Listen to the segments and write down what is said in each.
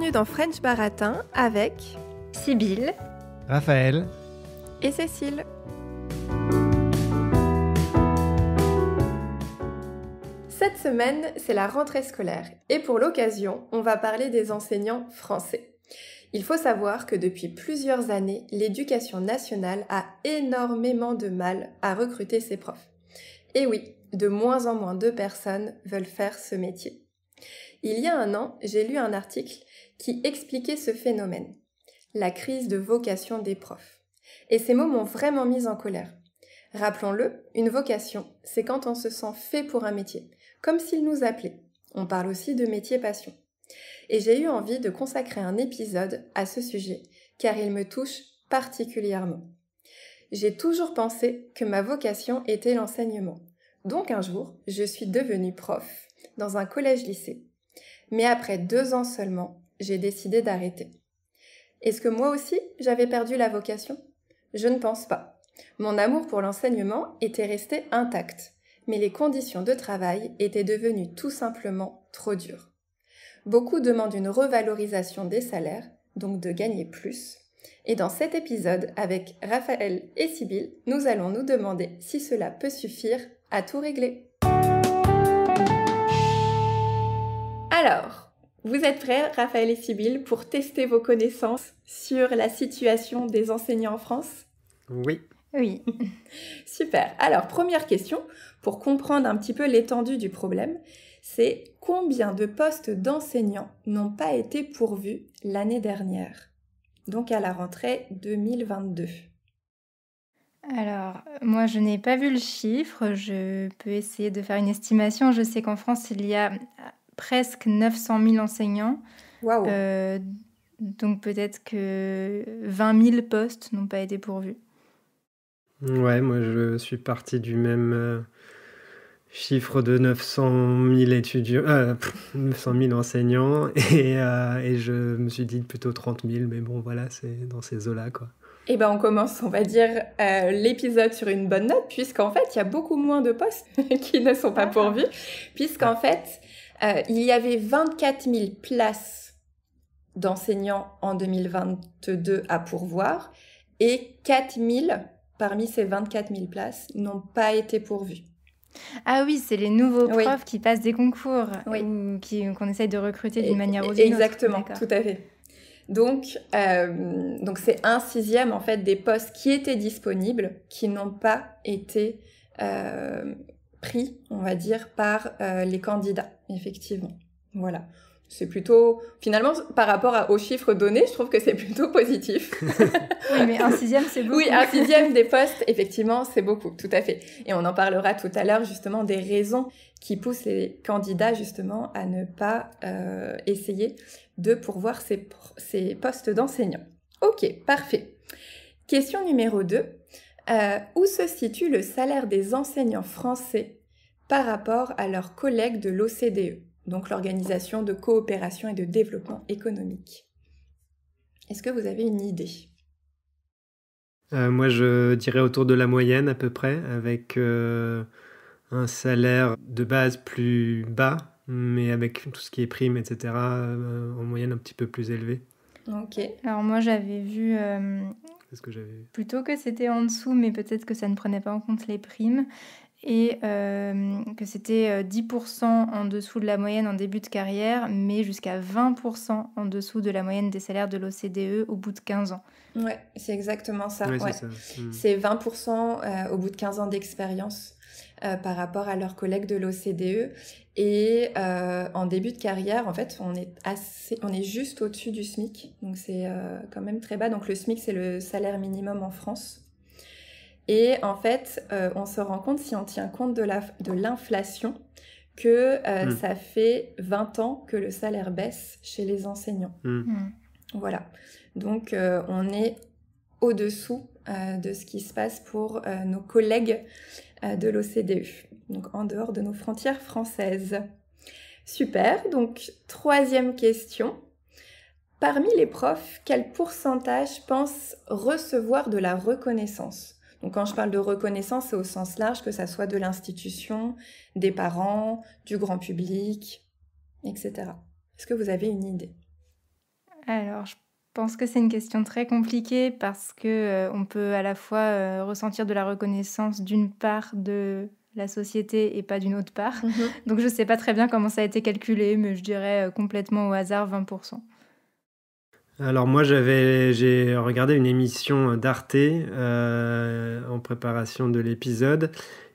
Bienvenue dans French Baratin avec Sybille, Raphaël et Cécile. Cette semaine, c'est la rentrée scolaire et pour l'occasion, on va parler des enseignants français. Il faut savoir que depuis plusieurs années, l'éducation nationale a énormément de mal à recruter ses profs. Et oui, de moins en moins de personnes veulent faire ce métier. Il y a un an, j'ai lu un article qui expliquait ce phénomène, la crise de vocation des profs. Et ces mots m'ont vraiment mise en colère. Rappelons-le, une vocation, c'est quand on se sent fait pour un métier, comme s'il nous appelait. On parle aussi de métier passion. Et j'ai eu envie de consacrer un épisode à ce sujet, car il me touche particulièrement. J'ai toujours pensé que ma vocation était l'enseignement. Donc un jour, je suis devenue prof dans un collège-lycée. Mais après 2 ans seulement, j'ai décidé d'arrêter. Est-ce que moi aussi, j'avais perdu la vocation ? Je ne pense pas. Mon amour pour l'enseignement était resté intact, mais les conditions de travail étaient devenues tout simplement trop dures. Beaucoup demandent une revalorisation des salaires, donc de gagner plus. Et dans cet épisode, avec Raphaël et Sybille, nous allons nous demander si cela peut suffire à tout régler. Alors, vous êtes prêts, Raphaël et Sybille, pour tester vos connaissances sur la situation des enseignants en France ? Oui. Oui. Super. Alors, première question, pour comprendre un petit peu l'étendue du problème, c'est combien de postes d'enseignants n'ont pas été pourvus l'année dernière ? Donc à la rentrée 2022. Alors, moi, je n'ai pas vu le chiffre. Je peux essayer de faire une estimation. Je sais qu'en France, il y a presque 900 000 enseignants. Waouh. Donc peut-être que 20 000 postes n'ont pas été pourvus. Ouais, moi je suis parti du même chiffre de 900 000 étudiants, 900 000 enseignants et je me suis dit plutôt 30 000, mais bon voilà, c'est dans ces eaux-là quoi. Eh ben on commence, on va dire, l'épisode sur une bonne note, puisqu'en fait, il y a beaucoup moins de postes qui ne sont pas pourvus, puisqu'en fait, il y avait 24 000 places d'enseignants en 2022 à pourvoir, et 4 000 parmi ces 24 000 places n'ont pas été pourvues. Ah oui, c'est les nouveaux Oui. profs qui passent des concours Oui. ou qu'on essaye de recruter d'une manière ou d'une autre. Exactement, D'accord. tout à fait. Donc c'est 1/6 en fait des postes qui étaient disponibles qui n'ont pas été pris, on va dire, par les candidats, effectivement. Voilà. C'est plutôt, finalement, par rapport aux chiffres donnés, je trouve que c'est plutôt positif. Oui, mais 1/6, c'est beaucoup. Oui, 1/6 des postes, effectivement, c'est beaucoup, tout à fait. Et on en parlera tout à l'heure, justement, des raisons qui poussent les candidats, justement, à ne pas essayer de pourvoir ces postes d'enseignants. Ok, parfait. Question numéro 2. Où se situe le salaire des enseignants français par rapport à leurs collègues de l'OCDE, donc l'Organisation de coopération et de développement économique ? Est-ce que vous avez une idée ? Moi je dirais autour de la moyenne à peu près, avec un salaire de base plus bas, mais avec tout ce qui est prime, etc., en moyenne un petit peu plus élevé. Ok. Alors moi, j'avais vu C'est ce que j'avais vu. plutôt que c'était en dessous, mais peut-être que ça ne prenait pas en compte les primes. Et que c'était 10% en dessous de la moyenne en début de carrière, mais jusqu'à 20% en dessous de la moyenne des salaires de l'OCDE au bout de 15 ans. Ouais, c'est exactement ça. Ouais, Ouais. c'est ça. C'est 20% au bout de 15 ans d'expérience par rapport à leurs collègues de l'OCDE. Et en début de carrière, en fait, on est juste au-dessus du SMIC. Donc c'est quand même très bas. Donc le SMIC, c'est le salaire minimum en France. Et en fait, on se rend compte, si on tient compte de l'inflation, que ça fait 20 ans que le salaire baisse chez les enseignants. Voilà. Donc, on est au-dessous de ce qui se passe pour nos collègues de l'OCDE, donc en dehors de nos frontières françaises. Super. Donc, 3e question. Parmi les profs, quel pourcentage pense recevoir de la reconnaissance ? Donc quand je parle de reconnaissance, c'est au sens large, que ça soit de l'institution, des parents, du grand public, etc. Est-ce que vous avez une idée ? Alors, je pense que c'est une question très compliquée parce que on peut à la fois ressentir de la reconnaissance d'une part de la société et pas d'une autre part. Mhm. Donc, je ne sais pas très bien comment ça a été calculé, mais je dirais complètement au hasard 20%. Alors moi j'ai regardé une émission d'Arte en préparation de l'épisode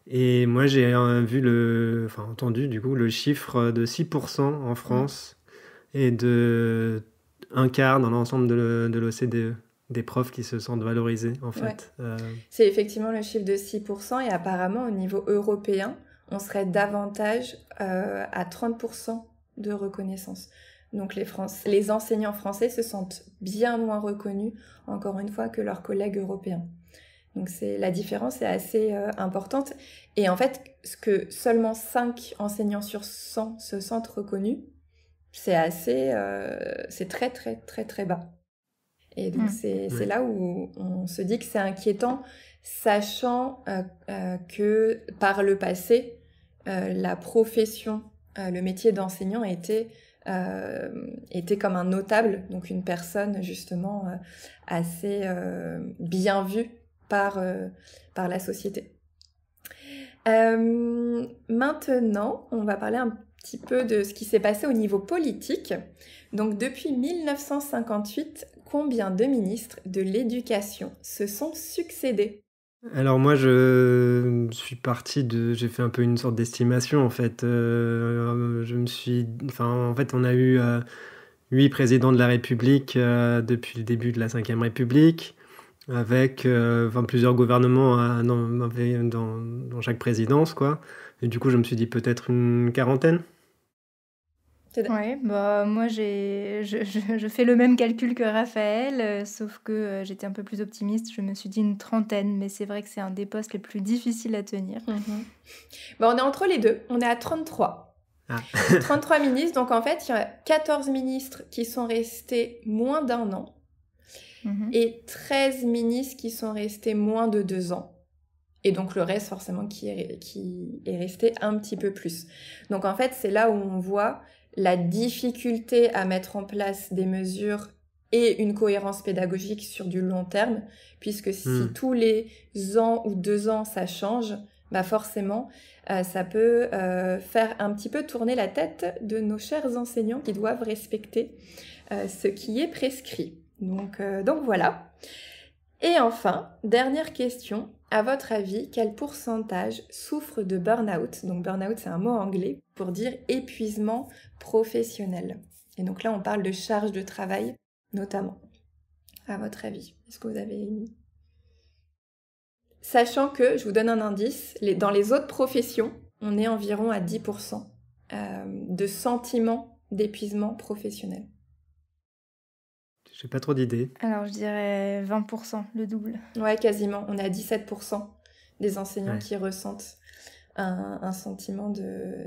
et moi j'ai entendu du coup le chiffre de 6% en France et de un quart dans l'ensemble de l'OCDE, des profs qui se sentent valorisés en fait. C'est effectivement le chiffre de 6% et apparemment au niveau européen, on serait davantage à 30% de reconnaissance. Donc les enseignants français se sentent bien moins reconnus, encore une fois, que leurs collègues européens. Donc la différence est assez importante. Et en fait, ce que seulement 5 enseignants sur 100 se sentent reconnus, c'est très très très très bas. Et donc c'est là où on se dit que c'est inquiétant, sachant que par le passé, la profession, le métier d'enseignant était comme un notable, donc une personne justement assez bien vue par la société. Maintenant, on va parler un petit peu de ce qui s'est passé au niveau politique. Donc depuis 1958, combien de ministres de l'éducation se sont succédés ? Alors moi j'ai fait un peu une sorte d'estimation en fait. En fait on a eu 8 présidents de la République depuis le début de la Ve République, avec plusieurs gouvernements dans chaque présidence, quoi. Et du coup je me suis dit peut-être une quarantaine. Ouais, moi je fais le même calcul que Raphaël, sauf que j'étais un peu plus optimiste, je me suis dit une trentaine, mais c'est vrai que c'est un des postes les plus difficiles à tenir. On est entre les deux, on est à 33. 33 ministres, donc en fait il y a 14 ministres qui sont restés moins d'1 an et 13 ministres qui sont restés moins de 2 ans. Et donc le reste forcément qui est resté un petit peu plus. Donc en fait c'est là où on voit la difficulté à mettre en place des mesures et une cohérence pédagogique sur du long terme, puisque si tous les ans ou 2 ans ça change, forcément ça peut faire un petit peu tourner la tête de nos chers enseignants qui doivent respecter ce qui est prescrit. Donc voilà. Et enfin, dernière question, à votre avis, quel pourcentage souffre de burn-out ? Donc burn-out, c'est un mot anglais pour dire épuisement professionnel. Et donc là, on parle de charge de travail, notamment. À votre avis, est-ce que vous avez... Sachant que, je vous donne un indice, dans les autres professions, on est environ à 10% de sentiments d'épuisement professionnel. J'ai pas trop d'idées. Alors je dirais 20%, le double. Ouais, quasiment. On est à 17% des enseignants qui ressentent un sentiment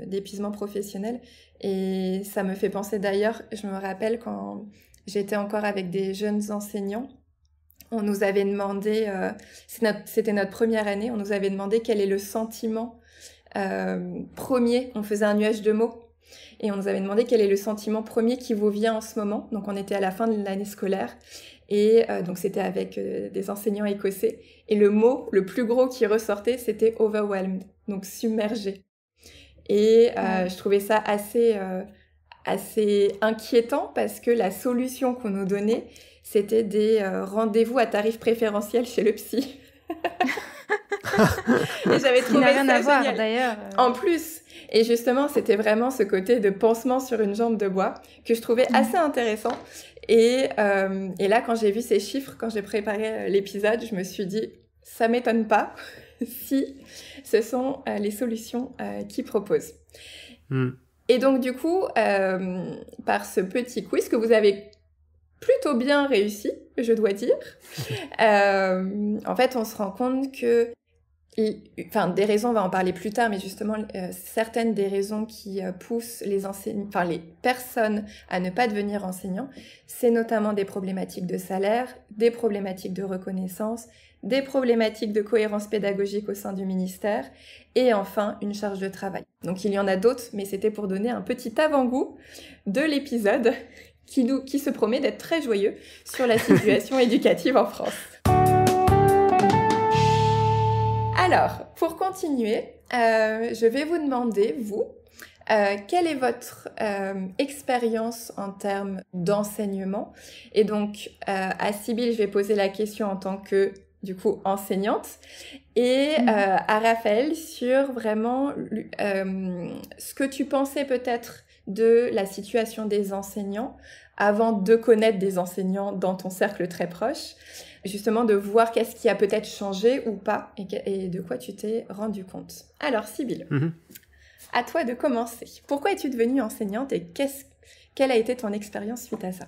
d'épuisement professionnel. Et ça me fait penser d'ailleurs, je me rappelle quand j'étais encore avec des jeunes enseignants, on nous avait demandé, c'était notre première année, on nous avait demandé quel est le sentiment premier. On faisait un nuage de mots. Et on nous avait demandé quel est le sentiment premier qui vous vient en ce moment. Donc on était à la fin de l'année scolaire et donc c'était avec des enseignants écossais. Et le mot le plus gros qui ressortait, c'était overwhelmed, donc submergé. Et je trouvais ça assez inquiétant parce que la solution qu'on nous donnait, c'était des rendez-vous à tarif préférentiel chez le psy. Et j'avais trouvé ça rien à voir génial. D'ailleurs. En plus, et justement, c'était vraiment ce côté de pansement sur une jambe de bois que je trouvais assez intéressant. Et là, quand j'ai vu ces chiffres, quand j'ai préparé l'épisode, je me suis dit, ça m'étonne pas si ce sont les solutions qu'ils proposent. Et donc, du coup, par ce petit quiz que vous avez plutôt bien réussi, je dois dire, en fait, on se rend compte que des raisons, on va en parler plus tard, mais justement, certaines des raisons qui poussent les personnes à ne pas devenir enseignants, c'est notamment des problématiques de salaire, des problématiques de reconnaissance, des problématiques de cohérence pédagogique au sein du ministère, et enfin, une charge de travail. Donc, il y en a d'autres, mais c'était pour donner un petit avant-goût de l'épisode qui se promet d'être très joyeux sur la situation éducative en France. Alors, pour continuer, je vais vous demander, quelle est votre expérience en termes d'enseignement? Et donc, à Sybille, je vais poser la question en tant que, du coup, enseignante, et à Raphaël sur vraiment ce que tu pensais peut-être de la situation des enseignants avant de connaître des enseignants dans ton cercle très proche, justement de voir qu'est-ce qui a peut-être changé ou pas et de quoi tu t'es rendu compte. Alors, Sybille, à toi de commencer. Pourquoi es-tu devenue enseignante et quelle a été ton expérience suite à ça?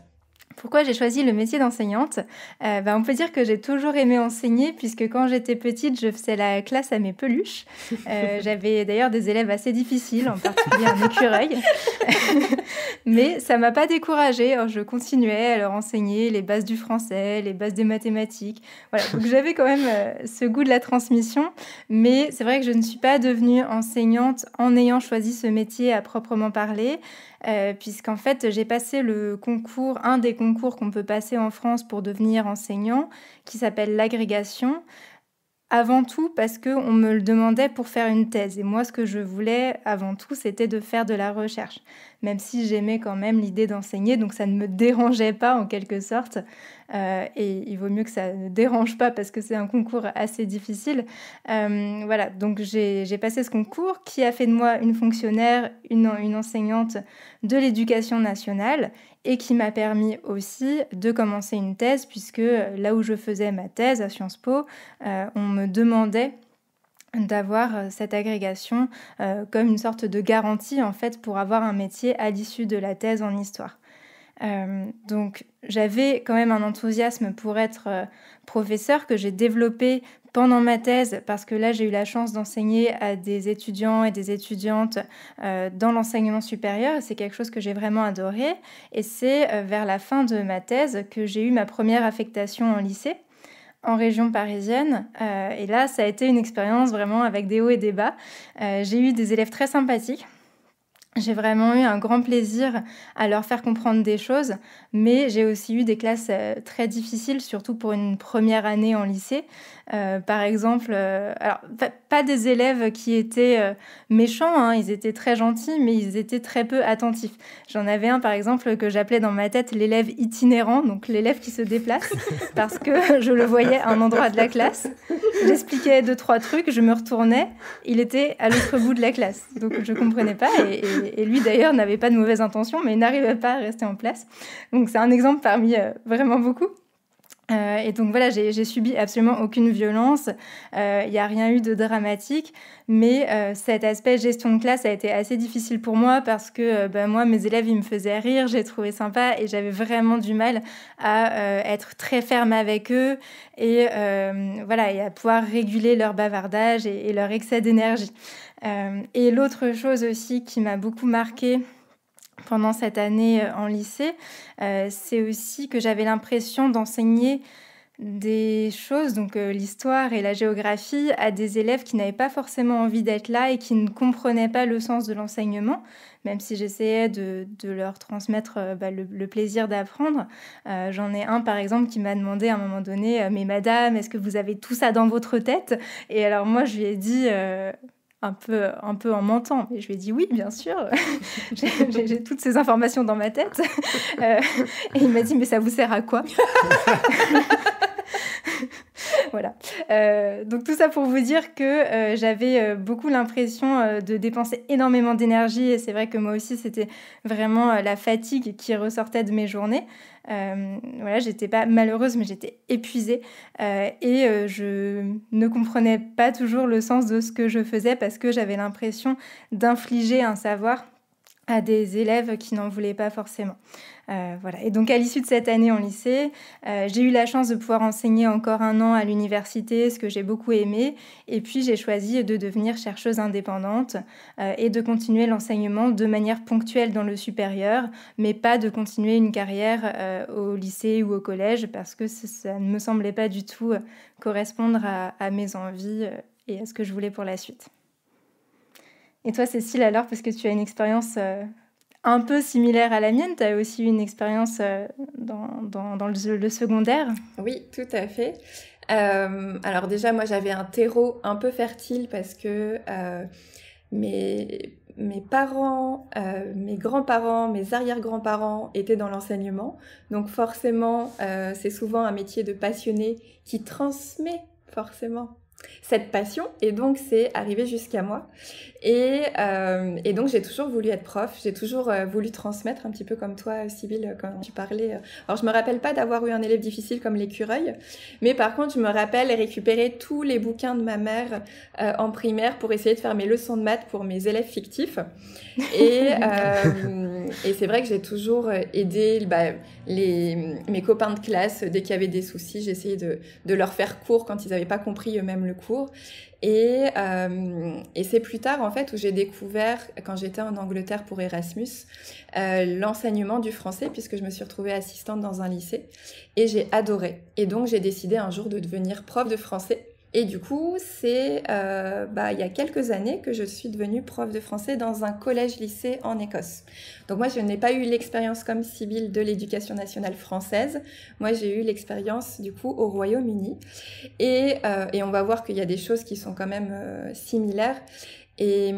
Pourquoi j'ai choisi le métier d'enseignante? On peut dire que j'ai toujours aimé enseigner puisque quand j'étais petite, je faisais la classe à mes peluches. J'avais d'ailleurs des élèves assez difficiles, en particulier un écureuil. Mais ça m'a pas découragée. Alors, je continuais à leur enseigner les bases du français, les bases des mathématiques. Voilà. Donc j'avais quand même ce goût de la transmission. Mais c'est vrai que je ne suis pas devenue enseignante en ayant choisi ce métier à proprement parler. Puisqu'en fait, j'ai passé un des concours qu'on peut passer en France pour devenir enseignant, qui s'appelle l'agrégation. Avant tout parce qu'on me le demandait pour faire une thèse. Et moi, ce que je voulais avant tout, c'était de faire de la recherche. Même si j'aimais quand même l'idée d'enseigner, donc ça ne me dérangeait pas en quelque sorte. Et il vaut mieux que ça ne dérange pas parce que c'est un concours assez difficile. Voilà, donc j'ai passé ce concours qui a fait de moi une fonctionnaire, une enseignante de l'éducation nationale et qui m'a permis aussi de commencer une thèse puisque là où je faisais ma thèse à Sciences Po, on me demandait d'avoir cette agrégation comme une sorte de garantie en fait pour avoir un métier à l'issue de la thèse en histoire. Donc j'avais quand même un enthousiasme pour être professeur que j'ai développé pendant ma thèse parce que là j'ai eu la chance d'enseigner à des étudiants et des étudiantes dans l'enseignement supérieur et c'est quelque chose que j'ai vraiment adoré et c'est vers la fin de ma thèse que j'ai eu ma première affectation en lycée en région parisienne et là ça a été une expérience vraiment avec des hauts et des bas. J'ai eu des élèves très sympathiques. J'ai vraiment eu un grand plaisir à leur faire comprendre des choses, mais j'ai aussi eu des classes très difficiles, surtout pour une première année en lycée. Par exemple, alors pas des élèves qui étaient méchants, hein, ils étaient très gentils, mais ils étaient très peu attentifs. J'en avais un, par exemple, que j'appelais dans ma tête l'élève itinérant, donc l'élève qui se déplace, parce que je le voyais à un endroit de la classe. J'expliquais 2-3 trucs, je me retournais, il était à l'autre bout de la classe. Donc je comprenais pas et lui d'ailleurs n'avait pas de mauvaises intentions, mais il n'arrivait pas à rester en place. Donc c'est un exemple parmi vraiment beaucoup. Et donc voilà, j'ai subi absolument aucune violence, il n'y a rien eu de dramatique, mais cet aspect gestion de classe a été assez difficile pour moi parce que moi, mes élèves, ils me faisaient rire, j'ai trouvé sympa et j'avais vraiment du mal à être très ferme avec eux et voilà, et à pouvoir réguler leur bavardage et leur excès d'énergie. Et l'autre chose aussi qui m'a beaucoup marquée pendant cette année en lycée, c'est aussi que j'avais l'impression d'enseigner des choses, donc l'histoire et la géographie, à des élèves qui n'avaient pas forcément envie d'être là et qui ne comprenaient pas le sens de l'enseignement, même si j'essayais de leur transmettre le plaisir d'apprendre. J'en ai un, par exemple, qui m'a demandé à un moment donné « Mais madame, est-ce que vous avez tout ça dans votre tête ?» Et alors moi, je lui ai dit... un peu en mentant. Et je lui ai dit oui, bien sûr, j'ai toutes ces informations dans ma tête. Et il m'a dit, mais ça vous sert à quoi? Voilà. Donc tout ça pour vous dire que j'avais beaucoup l'impression de dépenser énormément d'énergie et c'est vrai que moi aussi c'était vraiment la fatigue qui ressortait de mes journées. Voilà, j'étais pas malheureuse mais j'étais épuisée et je ne comprenais pas toujours le sens de ce que je faisais parce que j'avais l'impression d'infliger un savoir à des élèves qui n'en voulaient pas forcément. Voilà. Et donc à l'issue de cette année en lycée, j'ai eu la chance de pouvoir enseigner encore 1 an à l'université, ce que j'ai beaucoup aimé. Et puis j'ai choisi de devenir chercheuse indépendante et de continuer l'enseignement de manière ponctuelle dans le supérieur, mais pas de continuer une carrière au lycée ou au collège parce que ça ne me semblait pas du tout correspondre à mes envies et à ce que je voulais pour la suite. Et toi, Cécile, alors, parce que tu as une expérience un peu similaire à la mienne. Tu as aussi eu une expérience dans le secondaire. Oui, tout à fait. Alors déjà, moi, j'avais un terreau un peu fertile parce que mes parents, mes grands-parents, mes arrière-grands-parents étaient dans l'enseignement. Donc forcément, c'est souvent un métier de passionné qui transmet forcément cette passion, et donc c'est arrivé jusqu'à moi. Et donc j'ai toujours voulu être prof, j'ai toujours voulu transmettre, un petit peu comme toi, Sybille, quand tu parlais. Alors je me rappelle pas d'avoir eu un élève difficile comme l'écureuil, mais par contre je me rappelle récupérer tous les bouquins de ma mère en primaire pour essayer de faire mes leçons de maths pour mes élèves fictifs. Et c'est vrai que j'ai toujours aidé mes copains de classe dès qu'il y avait des soucis. J'essayais de leur faire cours quand ils n'avaient pas compris eux-mêmes le cours. Et c'est plus tard, en fait, où j'ai découvert, quand j'étais en Angleterre pour Erasmus, l'enseignement du français, puisque je me suis retrouvée assistante dans un lycée. Et j'ai adoré. Et donc, j'ai décidé un jour de devenir prof de français. Et du coup, c'est il y a quelques années que je suis devenue prof de français dans un collège-lycée en Écosse. Donc moi, je n'ai pas eu l'expérience comme Sybille de l'éducation nationale française. Moi, j'ai eu l'expérience du coup au Royaume-Uni. Et on va voir qu'il y a des choses qui sont quand même similaires. Et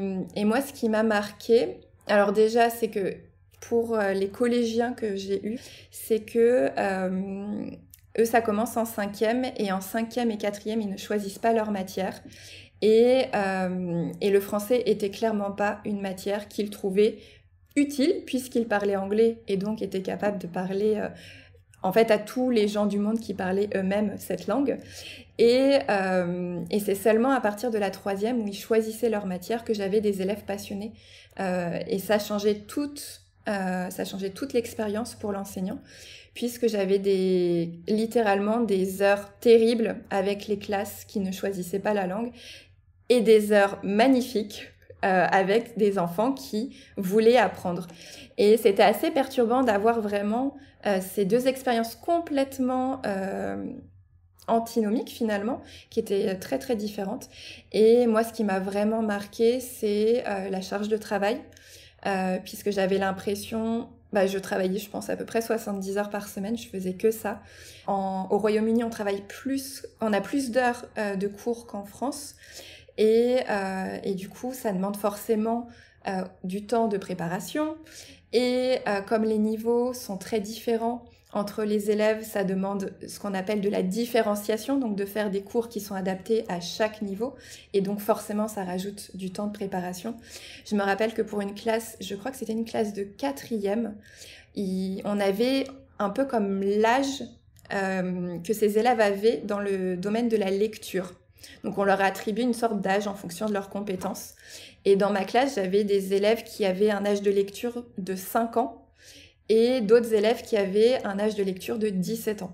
moi, ce qui m'a marqué, alors déjà, c'est que pour les collégiens que j'ai eus, c'est que eux, ça commence en 5e, et en 5e et 4e, ils ne choisissent pas leur matière. Et le français était clairement pas une matière qu'ils trouvaient utile, puisqu'ils parlaient anglais et donc étaient capables de parler en fait à tous les gens du monde qui parlaient eux-mêmes cette langue. Et c'est seulement à partir de la 3e où ils choisissaient leur matière que j'avais des élèves passionnés. Et ça changeait toute l'expérience pour l'enseignant, puisque j'avais littéralement des heures terribles avec les classes qui ne choisissaient pas la langue, et des heures magnifiques avec des enfants qui voulaient apprendre. Et c'était assez perturbant d'avoir vraiment ces deux expériences complètement antinomiques finalement, qui étaient très très différentes. Et moi, ce qui m'a vraiment marqué, c'est la charge de travail, puisque j'avais l'impression... je travaillais, je pense, à peu près 70 heures par semaine, je faisais que ça. Au Royaume-Uni, on a plus d'heures de cours qu'en France. Et du coup, ça demande forcément du temps de préparation. Et comme les niveaux sont très différents entre les élèves, ça demande ce qu'on appelle de la différenciation, donc de faire des cours qui sont adaptés à chaque niveau. Et donc forcément, ça rajoute du temps de préparation. Je me rappelle que pour une classe, je crois que c'était une classe de 4e, on avait un peu comme l'âge que ces élèves avaient dans le domaine de la lecture. Donc on leur a attribué une sorte d'âge en fonction de leurs compétences. Et dans ma classe, j'avais des élèves qui avaient un âge de lecture de 5 ans et d'autres élèves qui avaient un âge de lecture de 17 ans.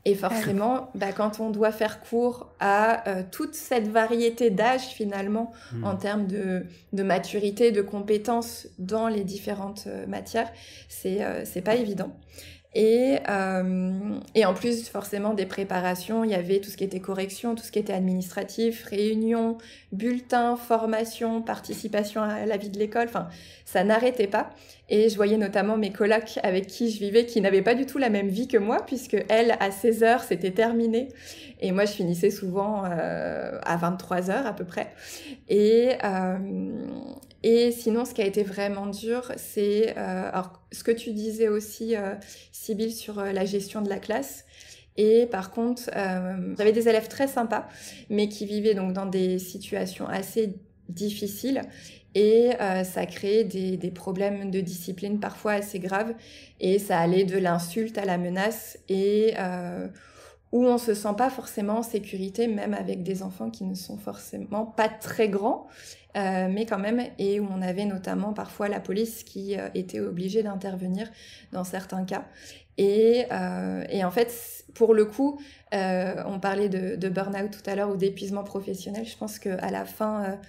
Et forcément, quand on doit faire cours à toute cette variété d'âge finalement, en termes de maturité, de compétences dans les différentes matières, c'est pas évident. Et en plus, forcément, des préparations, il y avait tout ce qui était correction, tout ce qui était administratif, réunion, bulletin, formation, participation à la vie de l'école, enfin, ça n'arrêtait pas. Et je voyais notamment mes colocs avec qui je vivais qui n'avaient pas du tout la même vie que moi, puisque elles, à 16h, c'était terminé. Et moi, je finissais souvent à 23h à peu près. Et sinon, ce qui a été vraiment dur, c'est alors ce que tu disais aussi, Sybille, sur la gestion de la classe. Et par contre, j'avais des élèves très sympas, mais qui vivaient donc dans des situations assez difficiles. Et ça créait des problèmes de discipline parfois assez graves. Et ça allait de l'insulte à la menace, et où on se sent pas forcément en sécurité, même avec des enfants qui ne sont forcément pas très grands, mais quand même, et où on avait notamment parfois la police qui était obligée d'intervenir dans certains cas. Et en fait, pour le coup, on parlait de burn-out tout à l'heure, ou d'épuisement professionnel. Je pense qu'à la fin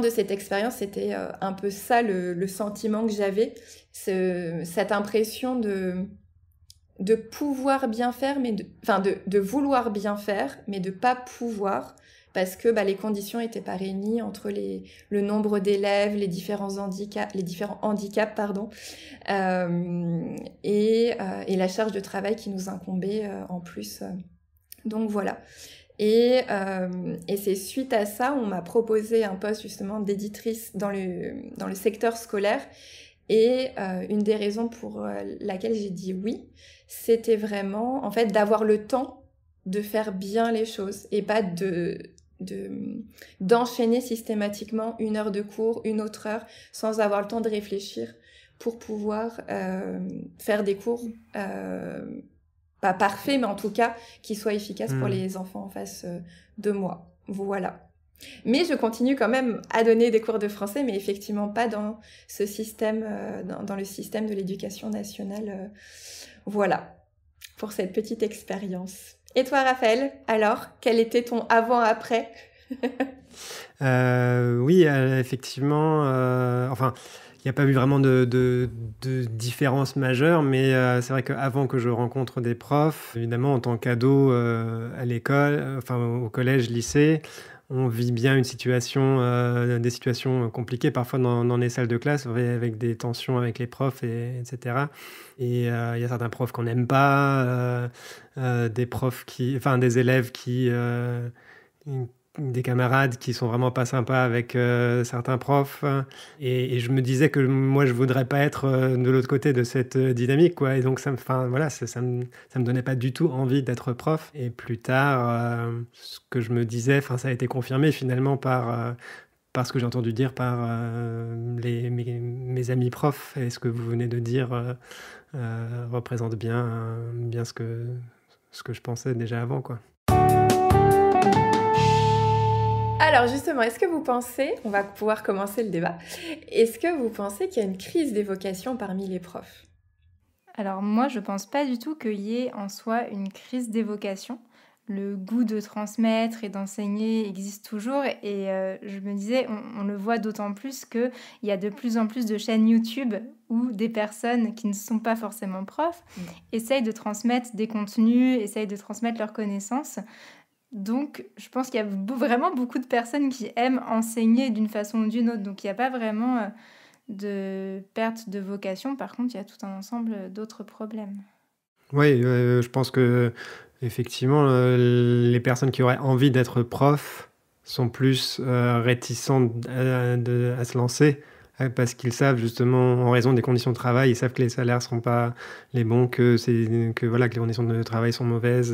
de cette expérience, c'était un peu ça le sentiment que j'avais, cette impression de pouvoir bien faire, de vouloir bien faire, mais de pas pouvoir, parce que les conditions n'étaient pas réunies entre le nombre d'élèves, les différents handicaps, pardon, et la charge de travail qui nous incombait en plus. Donc voilà. Et c'est suite à ça, on m'a proposé un poste justement d'éditrice dans le secteur scolaire. Et une des raisons pour laquelle j'ai dit oui, c'était vraiment en fait d'avoir le temps de faire bien les choses et pas d'enchaîner systématiquement 1 heure de cours, une autre heure, sans avoir le temps de réfléchir pour pouvoir faire des cours pas parfaits, mais en tout cas qui soient efficaces pour les enfants en face de moi. Voilà. Mais je continue quand même à donner des cours de français, mais effectivement pas dans ce système, dans le système de l'éducation nationale. Voilà, pour cette petite expérience. Et toi, Raphaël, alors, quel était ton avant-après ? Oui, effectivement, enfin, il n'y a pas eu vraiment de différence majeure, mais c'est vrai qu'avant que je rencontre des profs, évidemment, en tant qu'ado à l'école, enfin au collège, lycée, on vit bien des situations compliquées parfois dans les salles de classe, avec des tensions avec les profs, etc. Et il y a certains profs qu'on n'aime pas, des élèves des camarades qui sont vraiment pas sympas avec certains profs, et je me disais que moi je voudrais pas être de l'autre côté de cette dynamique, quoi. Et donc ça me donnait pas du tout envie d'être prof. Et plus tard, ce que je me disais, ça a été confirmé finalement par ce que j'ai entendu dire par mes amis profs, et ce que vous venez de dire représente bien ce que je pensais déjà avant, quoi. Alors justement, est-ce que vous pensez, on va pouvoir commencer le débat, est-ce que vous pensez qu'il y a une crise des vocations parmi les profs ? Alors moi, je pense pas du tout qu'il y ait en soi une crise des vocations. Le goût de transmettre et d'enseigner existe toujours, et je me disais, on le voit d'autant plus qu'il y a de plus en plus de chaînes YouTube où des personnes qui ne sont pas forcément profs essayent de transmettre des contenus, essayent de transmettre leurs connaissances. Donc, je pense qu'il y a vraiment beaucoup de personnes qui aiment enseigner d'une façon ou d'une autre. Donc, il n'y a pas vraiment de perte de vocation. Par contre, il y a tout un ensemble d'autres problèmes. Oui, je pense que effectivement, les personnes qui auraient envie d'être profs sont plus réticentes à se lancer, parce qu'ils savent justement, en raison des conditions de travail, ils savent que les salaires ne seront pas les bons, que les conditions de travail sont mauvaises,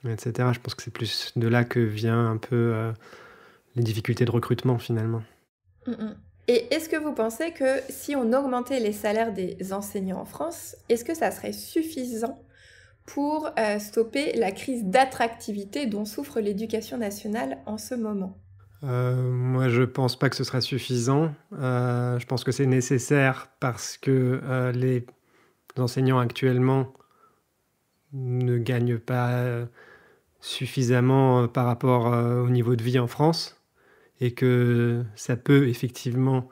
etc. Je pense que c'est plus de là que vient un peu les difficultés de recrutement finalement. Et est-ce que vous pensez que si on augmentait les salaires des enseignants en France, est-ce que ça serait suffisant pour stopper la crise d'attractivité dont souffre l'éducation nationale en ce moment ? Moi, je pense pas que ce serait suffisant. Je pense que c'est nécessaire parce que les enseignants actuellement ne gagnent pas suffisamment par rapport au niveau de vie en France, et que ça peut effectivement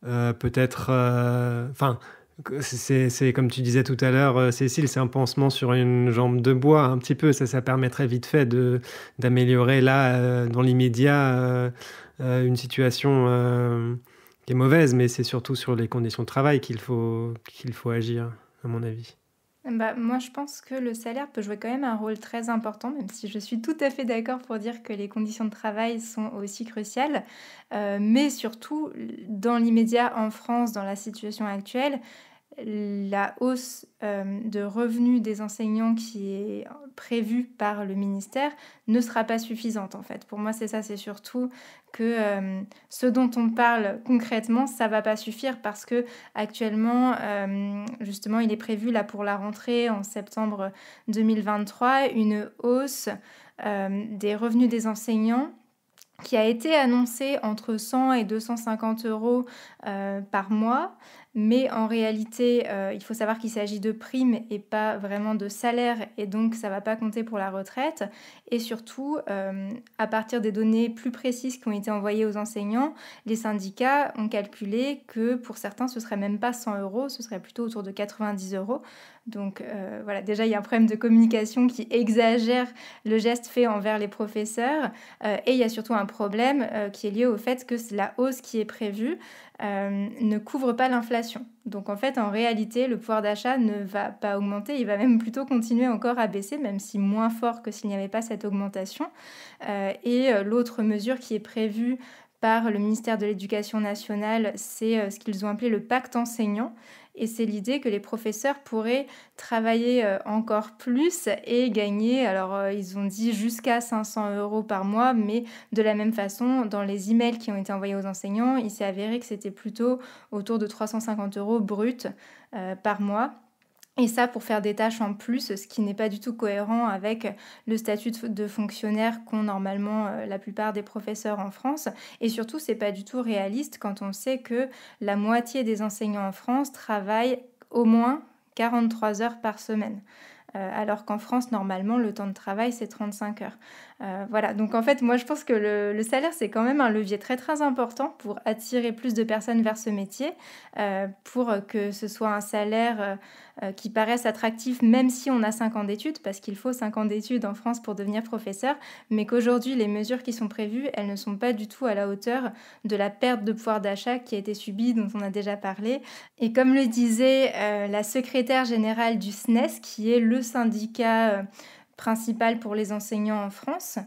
peut-être... c'est comme tu disais tout à l'heure, Cécile, c'est un pansement sur une jambe de bois, un petit peu. Ça permettrait vite fait d'améliorer là, dans l'immédiat, une situation qui est mauvaise, mais c'est surtout sur les conditions de travail qu'il faut agir, à mon avis. Moi, je pense que le salaire peut jouer quand même un rôle très important, même si je suis tout à fait d'accord pour dire que les conditions de travail sont aussi cruciales. Mais surtout, dans l'immédiat en France, dans la situation actuelle, la hausse de revenus des enseignants qui est prévue par le ministère ne sera pas suffisante en fait. Pour moi, c'est ça, c'est surtout que ce dont on parle concrètement, ça va pas suffire, parce que actuellement, justement, il est prévu là pour la rentrée en septembre 2023 une hausse des revenus des enseignants qui a été annoncée entre 100 et 250 euros par mois. Mais en réalité, il faut savoir qu'il s'agit de primes et pas vraiment de salaire, et donc ça ne va pas compter pour la retraite. Et surtout, à partir des données plus précises qui ont été envoyées aux enseignants, les syndicats ont calculé que pour certains, ce ne serait même pas 100 euros, ce serait plutôt autour de 90 euros. Donc voilà, déjà il y a un problème de communication qui exagère le geste fait envers les professeurs et il y a surtout un problème qui est lié au fait que la hausse qui est prévue ne couvre pas l'inflation. Donc en fait, en réalité, le pouvoir d'achat ne va pas augmenter, il va même plutôt continuer encore à baisser, même si moins fort que s'il n'y avait pas cette augmentation. L'autre mesure qui est prévue par le ministère de l'Éducation nationale, c'est ce qu'ils ont appelé le pacte enseignant. Et c'est l'idée que les professeurs pourraient travailler encore plus et gagner, alors ils ont dit jusqu'à 500 € par mois, mais de la même façon, dans les emails qui ont été envoyés aux enseignants, il s'est avéré que c'était plutôt autour de 350 € bruts par mois. Et ça pour faire des tâches en plus, ce qui n'est pas du tout cohérent avec le statut de fonctionnaire qu'ont normalement la plupart des professeurs en France. Et surtout, c'est pas du tout réaliste quand on sait que la moitié des enseignants en France travaillent au moins 43 heures par semaine. Alors qu'en France, normalement, le temps de travail, c'est 35 heures. Voilà, donc en fait, moi, je pense que le salaire, c'est quand même un levier très, très important pour attirer plus de personnes vers ce métier, pour que ce soit un salaire qui paraisse attractif, même si on a 5 ans d'études, parce qu'il faut 5 ans d'études en France pour devenir professeur, mais qu'aujourd'hui, les mesures qui sont prévues, elles ne sont pas du tout à la hauteur de la perte de pouvoir d'achat qui a été subie, dont on a déjà parlé. Et comme le disait la secrétaire générale du SNES, qui est le syndicat principal pour les enseignants en France.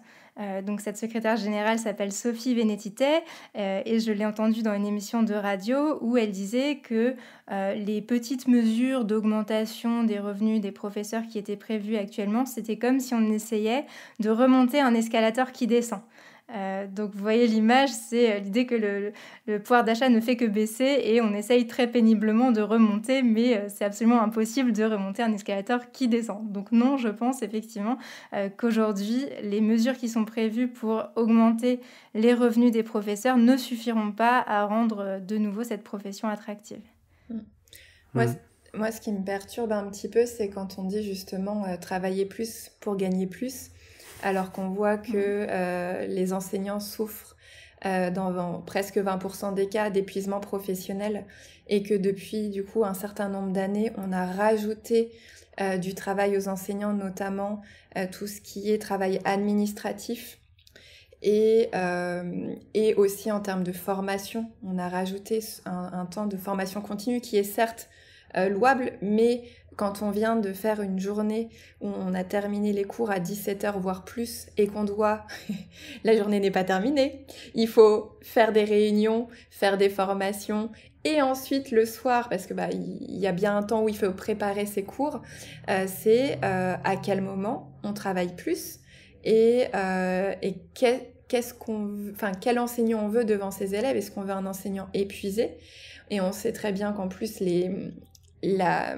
Donc cette secrétaire générale s'appelle Sophie Vénétité et je l'ai entendue dans une émission de radio où elle disait que les petites mesures d'augmentation des revenus des professeurs qui étaient prévues actuellement, c'était comme si on essayait de remonter un escalator qui descend. Donc vous voyez l'image, c'est l'idée que le pouvoir d'achat ne fait que baisser et on essaye très péniblement de remonter, mais c'est absolument impossible de remonter un escalator qui descend. Donc non, je pense effectivement qu'aujourd'hui, les mesures qui sont prévues pour augmenter les revenus des professeurs ne suffiront pas à rendre de nouveau cette profession attractive. Moi, ce qui me perturbe un petit peu, c'est quand on dit justement travailler plus pour gagner plus. Alors qu'on voit que les enseignants souffrent dans presque 20% des cas d'épuisement professionnel et que depuis du coup un certain nombre d'années, on a rajouté du travail aux enseignants, notamment tout ce qui est travail administratif et aussi en termes de formation. On a rajouté un temps de formation continue qui est certes louable, mais quand on vient de faire une journée où on a terminé les cours à 17h voire plus et qu'on doit, la journée n'est pas terminée, il faut faire des réunions, faire des formations et ensuite le soir, parce que il y a bien un temps où il faut préparer ses cours, c'est à quel moment on travaille plus et quel enseignant on veut devant ses élèves. Est-ce qu'on veut un enseignant épuisé? Et on sait très bien qu'en plus la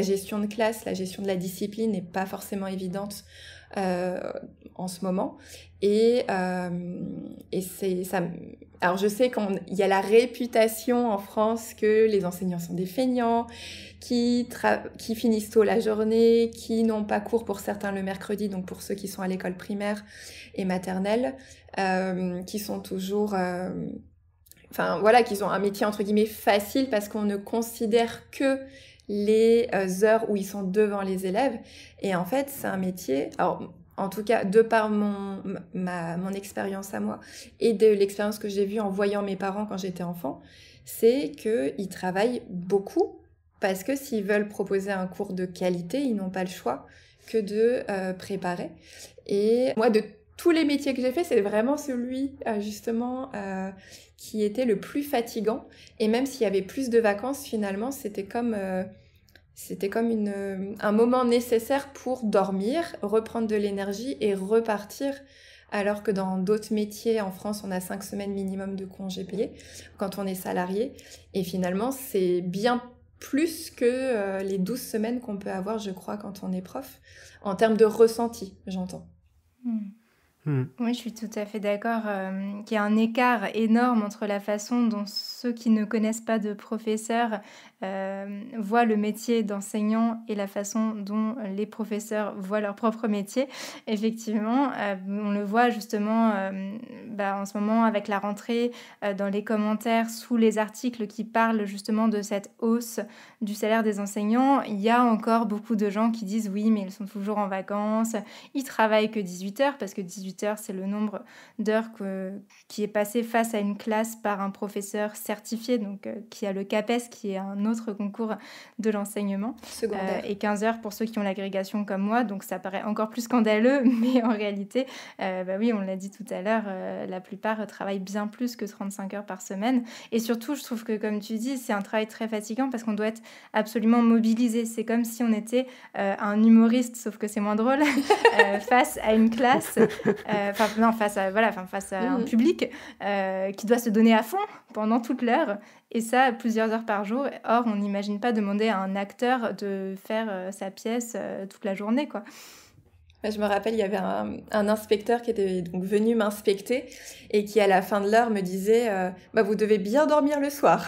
gestion de classe, la gestion de la discipline n'est pas forcément évidente en ce moment. Et c'est ça. Alors je sais qu'il y a la réputation en France que les enseignants sont des feignants, qui finissent tôt la journée, qui n'ont pas cours pour certains le mercredi, donc pour ceux qui sont à l'école primaire et maternelle, qui sont toujours... qu'ils ont un métier entre guillemets facile parce qu'on ne considère que les heures où ils sont devant les élèves. Et en fait, c'est un métier, alors en tout cas de par mon expérience à moi et de l'expérience que j'ai vue en voyant mes parents quand j'étais enfant, c'est qu'ils travaillent beaucoup parce que s'ils veulent proposer un cours de qualité, ils n'ont pas le choix que de préparer. Et moi, de tous les métiers que j'ai fait, c'est vraiment celui justement qui était le plus fatigant. Et même s'il y avait plus de vacances, finalement, c'était comme un moment nécessaire pour dormir, reprendre de l'énergie et repartir. Alors que dans d'autres métiers, en France, on a 5 semaines minimum de congés payés quand on est salarié. Et finalement, c'est bien plus que les 12 semaines qu'on peut avoir, je crois, quand on est prof, en termes de ressenti, j'entends. Oui, je suis tout à fait d'accord, qu'il y a un écart énorme entre la façon dont ceux qui ne connaissent pas de professeur, voient le métier d'enseignant et la façon dont les professeurs voient leur propre métier. Effectivement, on le voit justement, en ce moment avec la rentrée, dans les commentaires sous les articles qui parlent justement de cette hausse du salaire des enseignants. Il y a encore beaucoup de gens qui disent: «Oui, mais ils sont toujours en vacances, ils travaillent que 18 heures», parce que 18 heures, c'est le nombre d'heures qui est passé face à une classe par un professeur certifié, donc qui a le CAPES, qui est un autre concours de l'enseignement, Secondaire. et 15 heures pour ceux qui ont l'agrégation comme moi, donc ça paraît encore plus scandaleux, mais en réalité, oui, on l'a dit tout à l'heure, la plupart travaillent bien plus que 35 heures par semaine. Et surtout, je trouve que, comme tu dis, c'est un travail très fatigant parce qu'on doit être absolument mobilisé. C'est comme si on était un humoriste, sauf que c'est moins drôle, face à une classe, face à un public qui doit se donner à fond pendant toute l'heure, et ça plusieurs heures par jour. Or, on n'imagine pas demander à un acteur de faire sa pièce toute la journée, quoi. Je me rappelle, il y avait un inspecteur qui était donc venu m'inspecter et qui, à la fin de l'heure, me disait vous devez bien dormir le soir.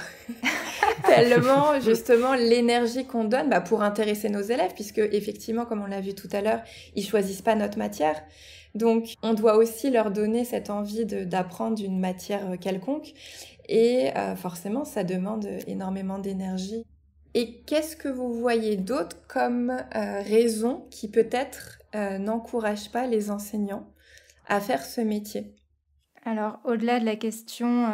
Tellement, justement, l'énergie qu'on donne pour intéresser nos élèves, puisque, effectivement, comme on l'a vu tout à l'heure, ils choisissent pas notre matière. Donc, on doit aussi leur donner cette envie d'apprendre une matière quelconque. Et forcément, ça demande énormément d'énergie. Et qu'est-ce que vous voyez d'autre comme raison qui peut-être n'encourage pas les enseignants à faire ce métier? Alors, au-delà de la question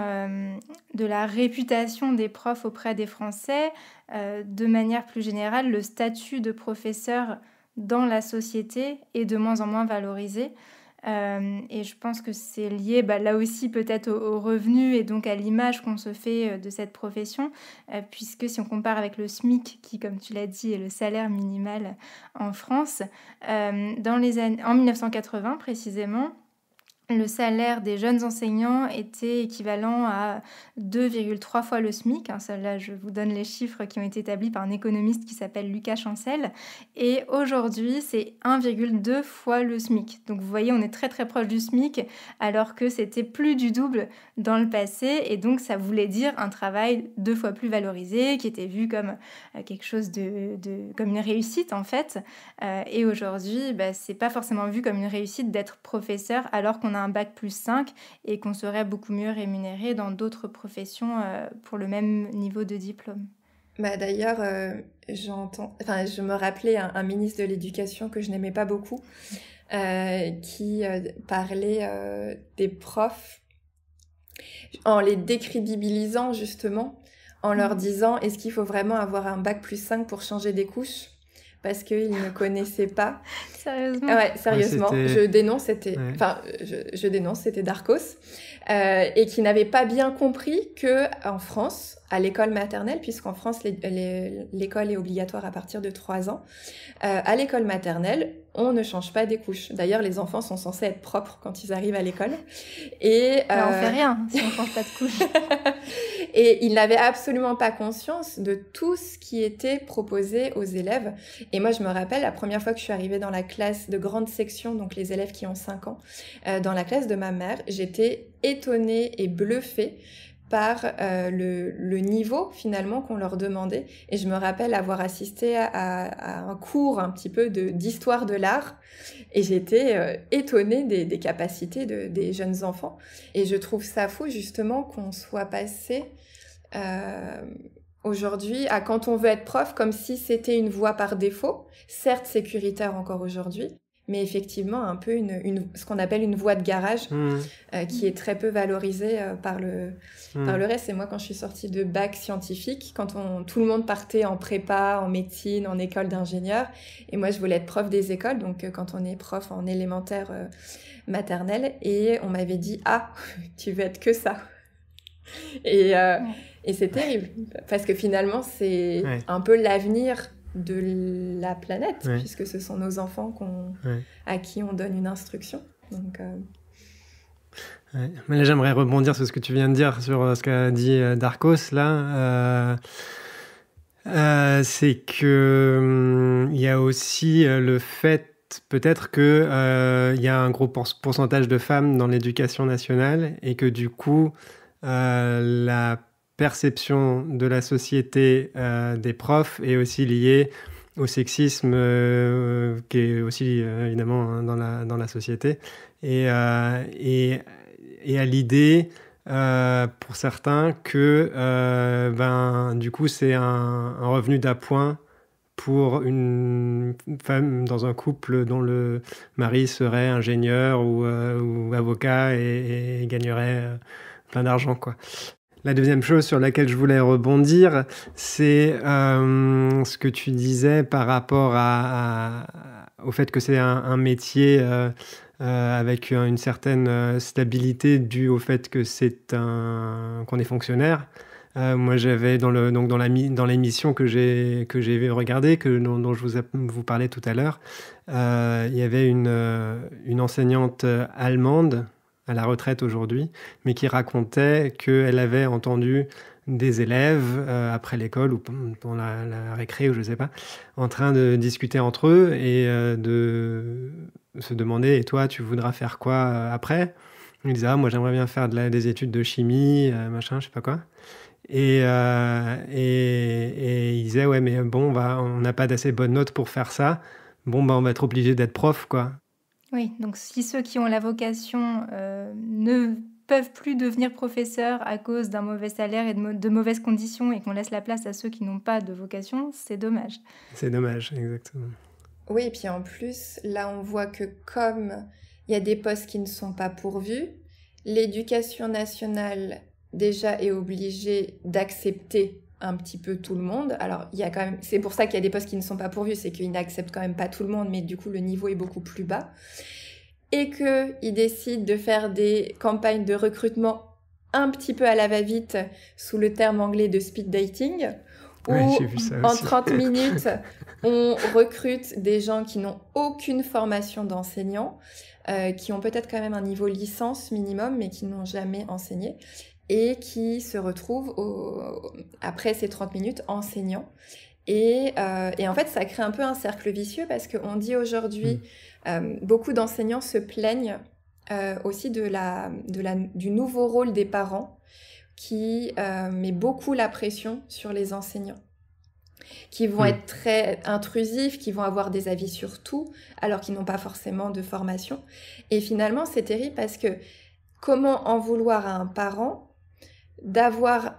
de la réputation des profs auprès des Français, de manière plus générale, le statut de professeur dans la société est de moins en moins valorisé. Et je pense que c'est lié là aussi peut-être aux revenus et donc à l'image qu'on se fait de cette profession, puisque si on compare avec le SMIC, qui, comme tu l'as dit, est le salaire minimal en France, en 1980 précisément, le salaire des jeunes enseignants était équivalent à 2,3 fois le SMIC. Là, je vous donne les chiffres qui ont été établis par un économiste qui s'appelle Lucas Chancel. Et aujourd'hui, c'est 1,2 fois le SMIC. Donc vous voyez, on est très très proche du SMIC, alors que c'était plus du double dans le passé. Et donc ça voulait dire un travail 2 fois plus valorisé, qui était vu comme quelque chose comme une réussite en fait. Et aujourd'hui, c'est pas forcément vu comme une réussite d'être professeur, alors qu'on a un bac plus 5 et qu'on serait beaucoup mieux rémunéré dans d'autres professions pour le même niveau de diplôme. D'ailleurs, je me rappelais un ministre de l'Éducation que je n'aimais pas beaucoup, qui parlait des profs en les décrédibilisant justement, en leur disant: est-ce qu'il faut vraiment avoir un bac plus 5 pour changer des couches? Parce qu'ils ne connaissaient pas. Sérieusement? Ouais, sérieusement. Ouais, je dénonce, c'était Darcos. Et qui n'avait pas bien compris que en France, à l'école maternelle, puisqu'en France, l'école est obligatoire à partir de 3 ans, à l'école maternelle, on ne change pas des couches. D'ailleurs, les enfants sont censés être propres quand ils arrivent à l'école. Et on fait rien si on change pas de couche. Et il n'avait absolument pas conscience de tout ce qui était proposé aux élèves. Et moi, je me rappelle, la première fois que je suis arrivée dans la classe de grande section, donc les élèves qui ont 5 ans, dans la classe de ma mère, j'étais étonnée et bluffée par le niveau finalement qu'on leur demandait. Et je me rappelle avoir assisté à un cours un petit peu d'histoire de l'art, et j'étais étonnée des capacités des jeunes enfants. Et je trouve ça fou justement qu'on soit passé aujourd'hui à, quand on veut être prof, comme si c'était une voie par défaut, certes sécuritaire encore aujourd'hui, mais effectivement un peu ce qu'on appelle une voie de garage, qui est très peu valorisée par le reste. Et moi, quand je suis sortie de bac scientifique, quand tout le monde partait en prépa, en médecine, en école d'ingénieur, et moi je voulais être prof des écoles, donc quand on est prof en élémentaire maternelle, et on m'avait dit: ah, tu veux être que ça. Et c'est terrible, parce que finalement c'est un peu l'avenir de la planète, puisque ce sont nos enfants à qui on donne une instruction. Donc, Mais là, j'aimerais rebondir sur ce que tu viens de dire, sur ce qu'a dit Darcos, là. C'est que il y a aussi le fait peut-être que y a un gros pourcentage de femmes dans l'éducation nationale et que du coup, la perception de la société des profs est aussi liée au sexisme qui est aussi évidemment hein, dans la société et à l'idée pour certains que du coup c'est un revenu d'appoint pour une femme dans un couple dont le mari serait ingénieur ou avocat et gagnerait plein d'argent, quoi. La deuxième chose sur laquelle je voulais rebondir, c'est ce que tu disais par rapport au fait que c'est un métier avec une certaine stabilité due au fait que qu'on est fonctionnaire. Moi, j'avais dans l'émission que j'ai regardée, dont je vous parlais tout à l'heure, il y avait une enseignante allemande à la retraite aujourd'hui, mais qui racontait qu'elle avait entendu des élèves après l'école ou pendant la récré ou je sais pas, en train de discuter entre eux et de se demander et toi tu voudras faire quoi après? Ils disaient moi j'aimerais bien faire des études de chimie machin je sais pas quoi et ils disaient ouais mais bon on n'a pas d'assez bonnes notes pour faire ça on va être obligé d'être prof quoi. Oui, donc si ceux qui ont la vocation ne peuvent plus devenir professeurs à cause d'un mauvais salaire et de mauvaises conditions et qu'on laisse la place à ceux qui n'ont pas de vocation, c'est dommage. C'est dommage, exactement. Oui, et puis en plus, là on voit que comme il y a des postes qui ne sont pas pourvus, l'éducation nationale déjà est obligée d'accepter un petit peu tout le monde. Alors, il y a quand même, c'est pour ça qu'il y a des postes qui ne sont pas pourvus, c'est qu'ils n'acceptent quand même pas tout le monde, mais du coup, le niveau est beaucoup plus bas. Et qu'ils décident de faire des campagnes de recrutement un petit peu à la va-vite, sous le terme anglais de speed dating, où j'ai vu ça en aussi. 30 minutes, on recrute des gens qui n'ont aucune formation d'enseignant, qui ont peut-être quand même un niveau licence minimum, mais qui n'ont jamais enseigné, et qui se retrouvent après ces 30 minutes enseignants. Et en fait, ça crée un peu un cercle vicieux parce qu'on dit aujourd'hui, beaucoup d'enseignants se plaignent aussi du nouveau rôle des parents qui met beaucoup la pression sur les enseignants, qui vont être très intrusifs, qui vont avoir des avis sur tout, alors qu'ils n'ont pas forcément de formation. Et finalement, c'est terrible parce que comment en vouloir à un parent d'avoir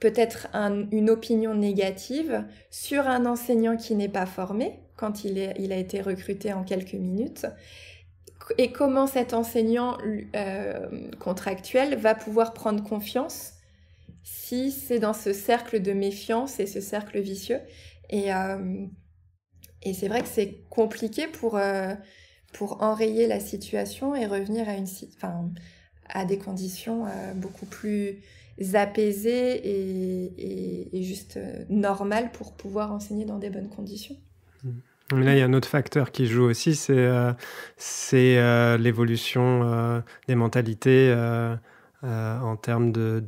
peut-être une opinion négative sur un enseignant qui n'est pas formé quand il a été recruté en quelques minutes, et comment cet enseignant contractuel va pouvoir prendre confiance si c'est dans ce cercle de méfiance et ce cercle vicieux. Et c'est vrai que c'est compliqué pour enrayer la situation et revenir à des conditions beaucoup plus apaisées et juste normales pour pouvoir enseigner dans des bonnes conditions. Mais là, il y a un autre facteur qui joue aussi, c'est l'évolution des mentalités en termes de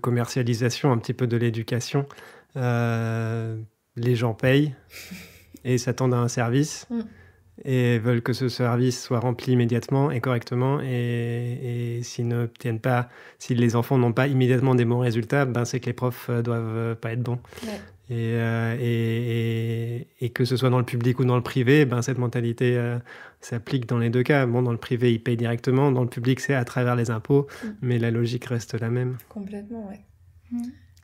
commercialisation un petit peu de l'éducation. Les gens payent et s'attendent à un service. Et veulent que ce service soit rempli immédiatement et correctement, et si les enfants n'ont pas immédiatement des bons résultats, c'est que les profs doivent pas être bons. Ouais. Et que ce soit dans le public ou dans le privé, cette mentalité s'applique dans les deux cas. Bon, dans le privé, ils payent directement, dans le public, c'est à travers les impôts, mais la logique reste la même. Complètement, ouais.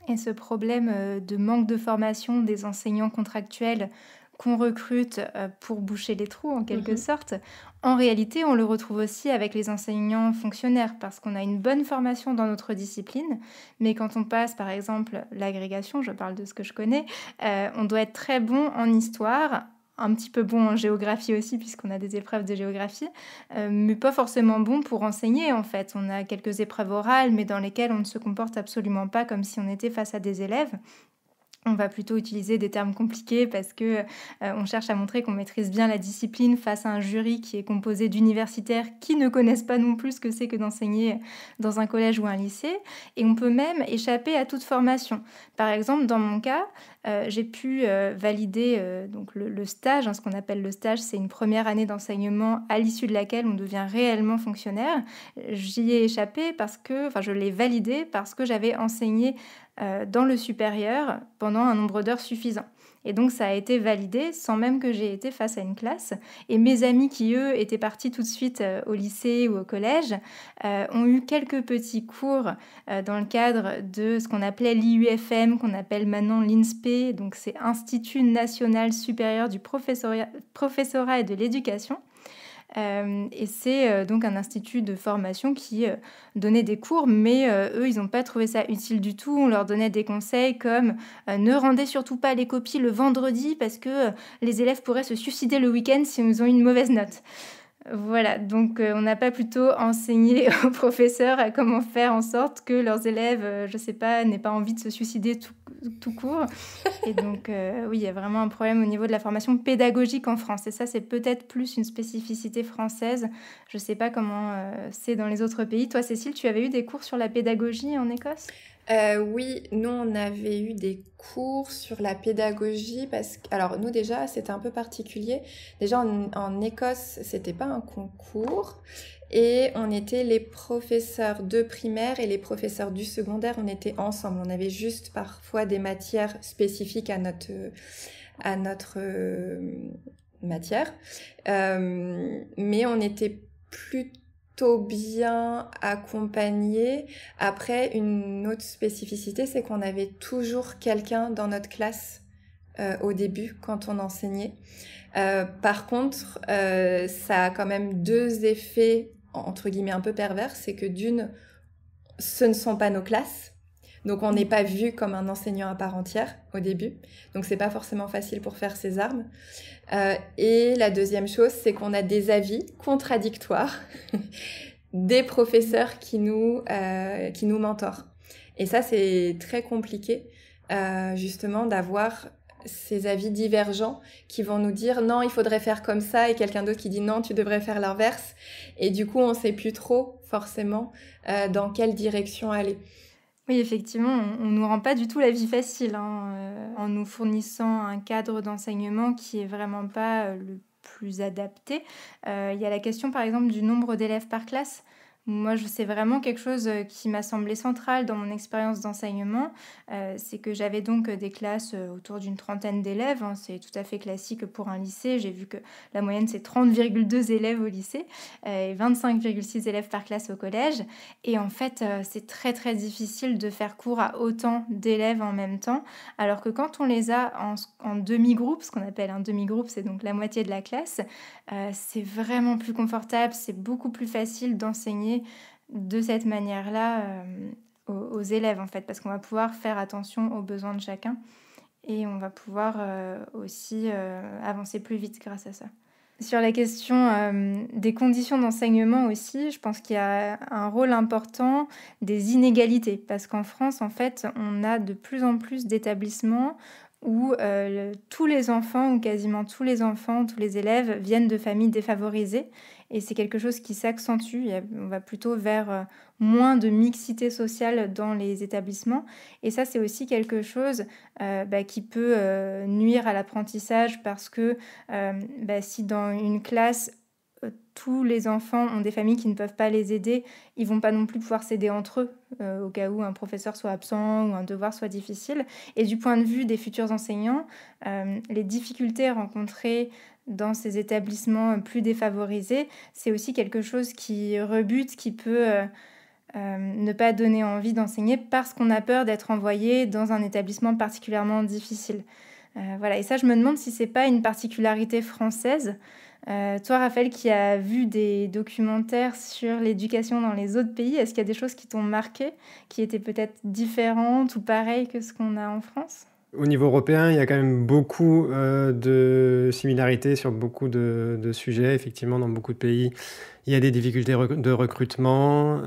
Et ce problème de manque de formation des enseignants contractuels qu'on recrute pour boucher les trous en quelque sorte, en réalité on le retrouve aussi avec les enseignants fonctionnaires parce qu'on a une bonne formation dans notre discipline, mais quand on passe par exemple l'agrégation, je parle de ce que je connais, on doit être très bon en histoire, un petit peu bon en géographie aussi puisqu'on a des épreuves de géographie, mais pas forcément bon pour enseigner en fait. On a quelques épreuves orales mais dans lesquelles on ne se comporte absolument pas comme si on était face à des élèves. On va plutôt utiliser des termes compliqués parce que on cherche à montrer qu'on maîtrise bien la discipline face à un jury qui est composé d'universitaires qui ne connaissent pas non plus ce que c'est que d'enseigner dans un collège ou un lycée. Et on peut même échapper à toute formation. Par exemple, dans mon cas, j'ai pu valider donc le stage, hein, ce qu'on appelle le stage, c'est une première année d'enseignement à l'issue de laquelle on devient réellement fonctionnaire. J'y ai échappé je l'ai validé parce que j'avais enseigné dans le supérieur pendant un nombre d'heures suffisant. Et donc ça a été validé sans même que j'ai été face à une classe. Et mes amis qui, eux, étaient partis tout de suite au lycée ou au collège, ont eu quelques petits cours dans le cadre de ce qu'on appelait l'IUFM, qu'on appelle maintenant l'INSPE, donc c'est Institut National Supérieur du Professorat et de l'Éducation. Et c'est donc un institut de formation qui donnait des cours, mais eux, ils n'ont pas trouvé ça utile du tout. On leur donnait des conseils comme ne rendez surtout pas les copies le vendredi parce que les élèves pourraient se suicider le week-end si ils ont une mauvaise note. Voilà, donc on n'a pas plutôt enseigné aux professeurs à comment faire en sorte que leurs élèves, je sais pas, n'aient pas envie de se suicider tout court. Et donc oui, il y a vraiment un problème au niveau de la formation pédagogique en France. Et ça, c'est peut-être plus une spécificité française. Je sais pas comment c'est dans les autres pays. Toi, Cécile, tu avais eu des cours sur la pédagogie en Écosse ? Oui, nous on avait eu des cours sur la pédagogie alors nous déjà c'était un peu particulier. Déjà en Écosse c'était pas un concours et on était les professeurs de primaire et les professeurs du secondaire, on était ensemble. On avait juste parfois des matières spécifiques à notre matière, mais on était plutôt bien accompagnés. Après, une autre spécificité, c'est qu'on avait toujours quelqu'un dans notre classe au début quand on enseignait. Par contre, ça a quand même deux effets entre guillemets un peu pervers, c'est que d'une, ce ne sont pas nos classes. Donc on n'est pas vu comme un enseignant à part entière au début. Donc c'est pas forcément facile pour faire ses armes. Et la deuxième chose, c'est qu'on a des avis contradictoires des professeurs qui nous mentorent. Et ça, c'est très compliqué, justement, d'avoir ces avis divergents qui vont nous dire non, il faudrait faire comme ça, et quelqu'un d'autre qui dit non, tu devrais faire l'inverse. Et du coup, on sait plus trop forcément dans quelle direction aller. Oui, effectivement, on ne nous rend pas du tout la vie facile en nous fournissant un cadre d'enseignement qui est vraiment pas le plus adapté. Il y a la question, par exemple, du nombre d'élèves par classe. Moi, c'est vraiment quelque chose qui m'a semblé central dans mon expérience d'enseignement. C'est que j'avais donc des classes autour d'une trentaine d'élèves. Hein, c'est tout à fait classique pour un lycée. J'ai vu que la moyenne, c'est 30,2 élèves au lycée et 25,6 élèves par classe au collège. Et en fait, c'est très, très difficile de faire cours à autant d'élèves en même temps. Alors que quand on les a en demi-groupe, ce qu'on appelle un demi-groupe, c'est donc la moitié de la classe, c'est vraiment plus confortable, c'est beaucoup plus facile d'enseigner de cette manière-là aux élèves, en fait, parce qu'on va pouvoir faire attention aux besoins de chacun et on va pouvoir aussi avancer plus vite grâce à ça. Sur la question des conditions d'enseignement aussi, je pense qu'il y a un rôle important des inégalités, parce qu'en France, en fait, on a de plus en plus d'établissements où tous les enfants, ou quasiment tous les enfants, tous les élèves viennent de familles défavorisées. Et c'est quelque chose qui s'accentue. On va plutôt vers moins de mixité sociale dans les établissements. Et ça, c'est aussi quelque chose qui peut nuire à l'apprentissage parce que si dans une classe, tous les enfants ont des familles qui ne peuvent pas les aider, ils vont pas non plus pouvoir s'aider entre eux au cas où un professeur soit absent ou un devoir soit difficile. Et du point de vue des futurs enseignants, les difficultés rencontrées dans ces établissements plus défavorisés, c'est aussi quelque chose qui rebute, qui peut ne pas donner envie d'enseigner parce qu'on a peur d'être envoyé dans un établissement particulièrement difficile. Voilà. Et ça, je me demande si c'est pas une particularité française. Toi, Raphaël, qui as vu des documentaires sur l'éducation dans les autres pays, est-ce qu'il y a des choses qui t'ont marqué, qui étaient peut-être différentes ou pareilles que ce qu'on a en France ? Au niveau européen, il y a quand même beaucoup de similarités sur beaucoup de sujets. Effectivement, dans beaucoup de pays, il y a des difficultés de recrutement,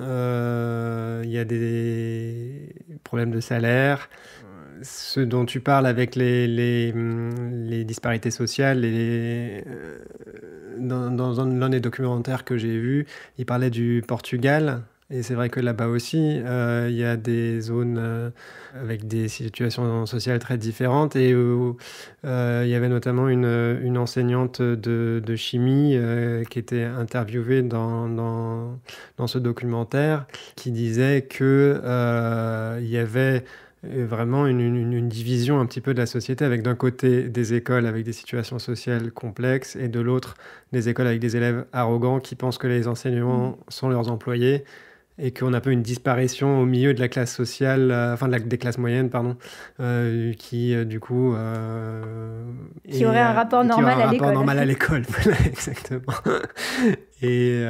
il y a des problèmes de salaire. Ce dont tu parles avec les disparités sociales, dans l'un des documentaires que j'ai vu, il parlait du Portugal Et c'est vrai que là-bas aussi, il y a des zones avec des situations sociales très différentes et où il y avait notamment une enseignante de chimie qui était interviewée dans ce documentaire qui disait que il y avait vraiment une division un petit peu de la société avec d'un côté des écoles avec des situations sociales complexes et de l'autre des écoles avec des élèves arrogants qui pensent que les enseignants sont leurs employés et qu'on a un peu une disparition au milieu de la classe sociale, des classes moyennes, pardon, qui du coup... qui aurait un rapport normal à l'école. Rapport normal à l'école, voilà, exactement. Et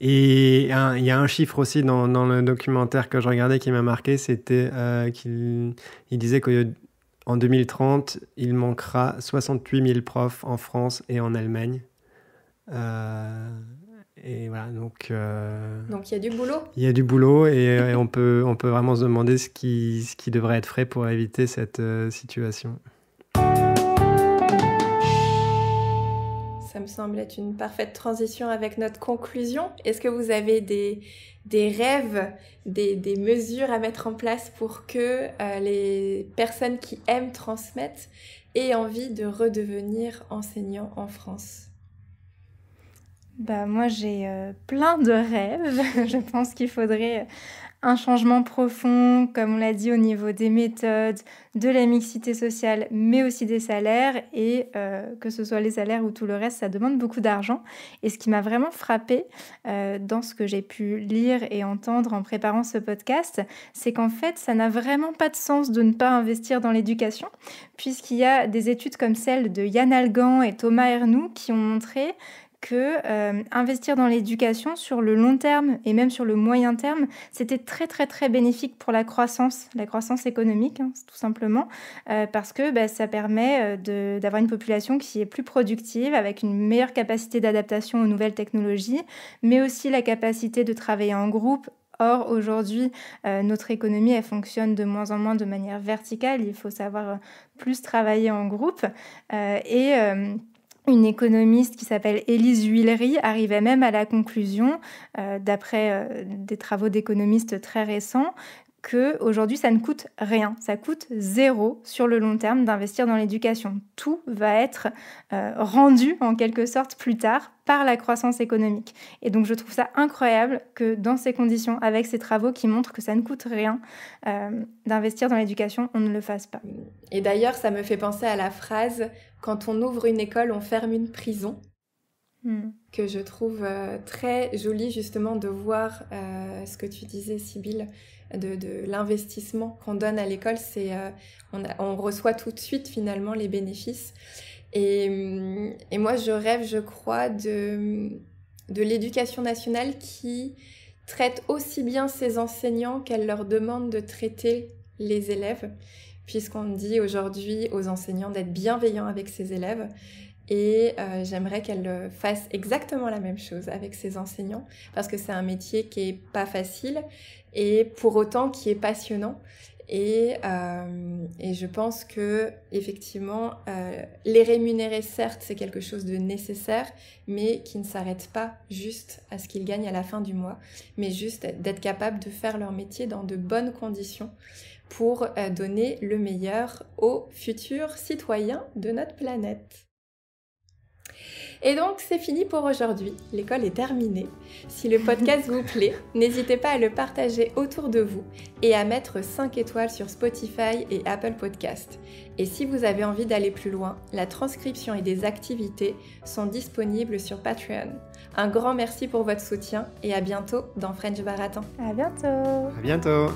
il y a un chiffre aussi dans le documentaire que je regardais qui m'a marqué, c'était qu'il disait qu'en 2030, il manquera 68 000 profs en France et en Allemagne. Et voilà, donc il y a du boulot. Il y a du boulot et on peut vraiment se demander ce qui devrait être fait pour éviter cette situation. Ça me semble être une parfaite transition avec notre conclusion. Est-ce que vous avez des rêves, des mesures à mettre en place pour que les personnes qui aiment transmettre aient envie de redevenir enseignants en France ? Moi, j'ai plein de rêves. Je pense qu'il faudrait un changement profond, comme on l'a dit, au niveau des méthodes, de la mixité sociale, mais aussi des salaires. Et que ce soit les salaires ou tout le reste, ça demande beaucoup d'argent. Et ce qui m'a vraiment frappée dans ce que j'ai pu lire et entendre en préparant ce podcast, c'est qu'en fait, ça n'a vraiment pas de sens de ne pas investir dans l'éducation, puisqu'il y a des études comme celle de Yann Algan et Thomas Ernoult qui ont montré que investir dans l'éducation sur le long terme et même sur le moyen terme, c'était très très très bénéfique pour la croissance économique, tout simplement, parce que ça permet d'avoir une population qui est plus productive, avec une meilleure capacité d'adaptation aux nouvelles technologies, mais aussi la capacité de travailler en groupe. Or, aujourd'hui, notre économie, elle fonctionne de moins en moins de manière verticale. Il faut savoir plus travailler en groupe. Une économiste qui s'appelle Élise Huillery arrivait même à la conclusion, d'après des travaux d'économistes très récents, qu'aujourd'hui, ça ne coûte rien. Ça coûte 0 sur le long terme d'investir dans l'éducation. Tout va être rendu, en quelque sorte, plus tard par la croissance économique. Et donc, je trouve ça incroyable que dans ces conditions, avec ces travaux qui montrent que ça ne coûte rien d'investir dans l'éducation, on ne le fasse pas. Et d'ailleurs, ça me fait penser à la phrase « Quand on ouvre une école, on ferme une prison ». Que je trouve très jolie, justement, de voir ce que tu disais, Sybille, de l'investissement qu'on donne à l'école. On reçoit tout de suite, finalement, les bénéfices. Et moi, je rêve, je crois, de l'éducation nationale qui traite aussi bien ses enseignants qu'elle leur demande de traiter les élèves, puisqu'on dit aujourd'hui aux enseignants d'être bienveillants avec ses élèves. Et j'aimerais qu'elle fasse exactement la même chose avec ses enseignants, parce que c'est un métier qui est pas facile et pour autant qui est passionnant. Et je pense que effectivement, les rémunérer, certes, c'est quelque chose de nécessaire, mais qui ne s'arrête pas juste à ce qu'ils gagnent à la fin du mois, mais juste d'être capable de faire leur métier dans de bonnes conditions pour donner le meilleur aux futurs citoyens de notre planète. Et donc, c'est fini pour aujourd'hui. L'école est terminée. Si le podcast vous plaît, n'hésitez pas à le partager autour de vous et à mettre 5 étoiles sur Spotify et Apple Podcast. Et si vous avez envie d'aller plus loin, la transcription et des activités sont disponibles sur Patreon. Un grand merci pour votre soutien et à bientôt dans French Baratin. À bientôt. À bientôt.